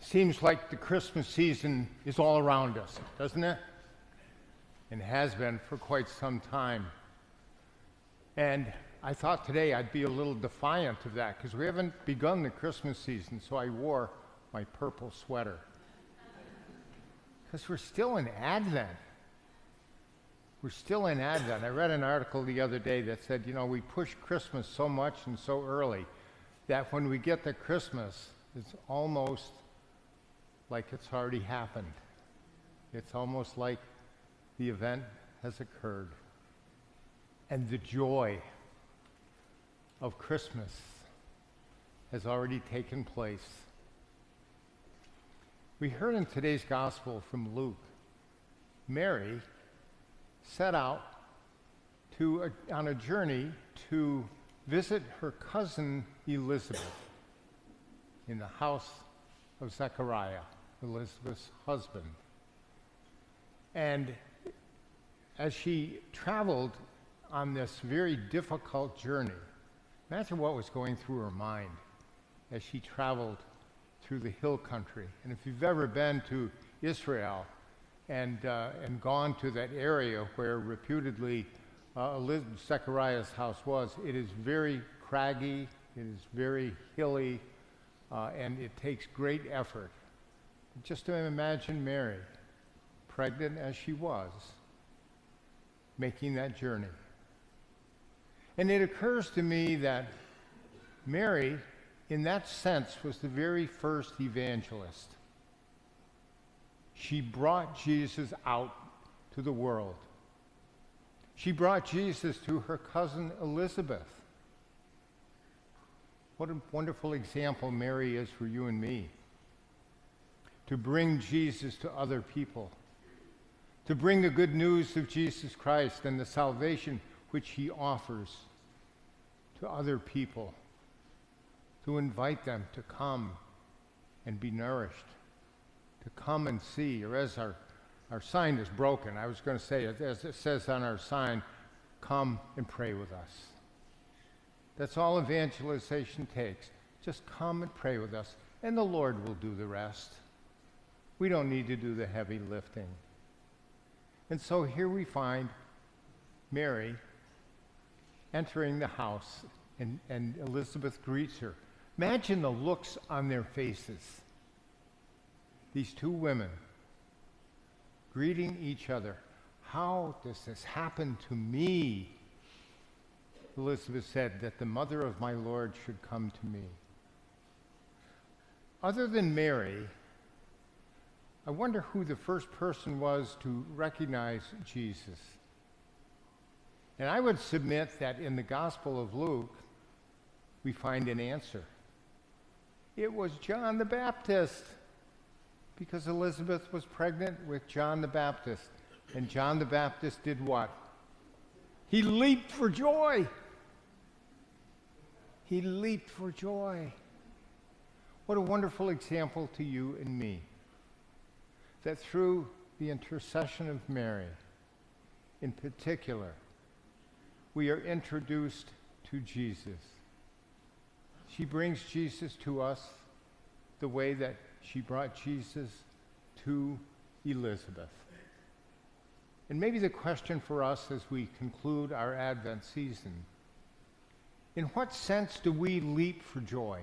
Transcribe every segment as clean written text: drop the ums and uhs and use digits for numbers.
Seems like the Christmas season is all around us, doesn't it? And has been for quite some time. And I thought today I'd be a little defiant of that because we haven't begun the Christmas season, so I wore my purple sweater. Because we're still in Advent. We're still in Advent. I read an article the other day that said, we push Christmas so much and so early that when we get to Christmas, it's almost like it's already happened. It's almost like the event has occurred. And the joy of Christmas has already taken place. We heard in today's gospel from Luke, Mary set out on a journey to visit her cousin Elizabeth in the house of Zechariah, Elizabeth's husband. And as she traveled on this very difficult journey, imagine what was going through her mind as she traveled through the hill country. And if you've ever been to Israel and gone to that area where reputedly Zechariah's house was, it is very craggy, it is very hilly, and it takes great effort. Just to imagine Mary, pregnant as she was, making that journey. And it occurs to me that Mary, in that sense, was the very first evangelist. She brought Jesus out to the world. She brought Jesus to her cousin Elizabeth. What a wonderful example Mary is for you and me. To bring Jesus to other people. To bring the good news of Jesus Christ and the salvation which he offers to other people. To invite them to come and be nourished. To come and see, or as our sign is broken, I was going to say, as it says on our sign, come and pray with us. That's all evangelization takes. Just come and pray with us, and the Lord will do the rest. We don't need to do the heavy lifting. And so here we find Mary entering the house, and Elizabeth greets her. Imagine the looks on their faces. These two women greeting each other. How does this happen to me? Elizabeth said that the mother of my Lord should come to me. Other than Mary, I wonder who the first person was to recognize Jesus. And I would submit that in the Gospel of Luke, we find an answer. It was John the Baptist, because Elizabeth was pregnant with John the Baptist. And John the Baptist did what? He leaped for joy. He leaped for joy. What a wonderful example to you and me. That through the intercession of Mary, in particular, we are introduced to Jesus. She brings Jesus to us the way that she brought Jesus to Elizabeth. And maybe the question for us as we conclude our Advent season, in what sense do we leap for joy?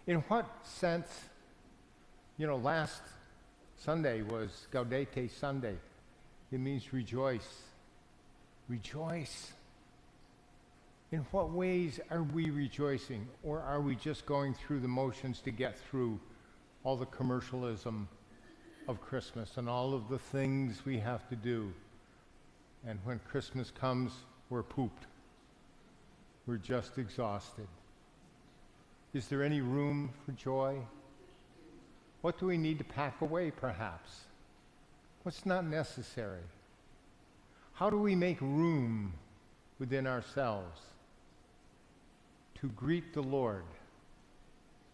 In what sense, last Sunday was Gaudete Sunday. It means rejoice. Rejoice. In what ways are we rejoicing? Or are we just going through the motions to get through all the commercialism of Christmas and all of the things we have to do? And when Christmas comes, we're pooped. We're just exhausted. Is there any room for joy? What do we need to pack away, perhaps? What's not necessary? How do we make room within ourselves to greet the Lord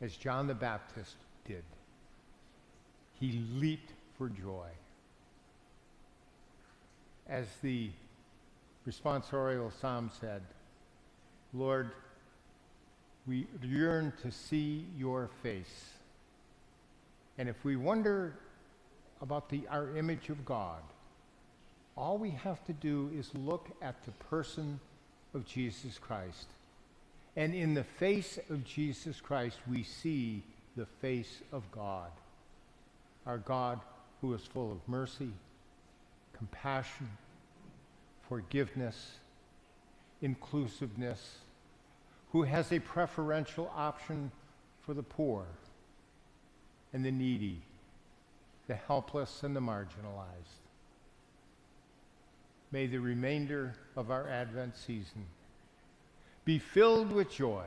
as John the Baptist did? He leaped for joy. As the responsorial psalm said, Lord, We yearn to see your face. And if we wonder about our image of God, all we have to do is look at the person of Jesus Christ. And in the face of Jesus Christ, we see the face of God. Our God who is full of mercy, compassion, forgiveness, inclusiveness, who has a preferential option for the poor and the needy, the helpless and the marginalized. May the remainder of our Advent season be filled with joy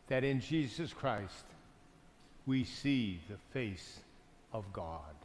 that in Jesus Christ we see the face of God.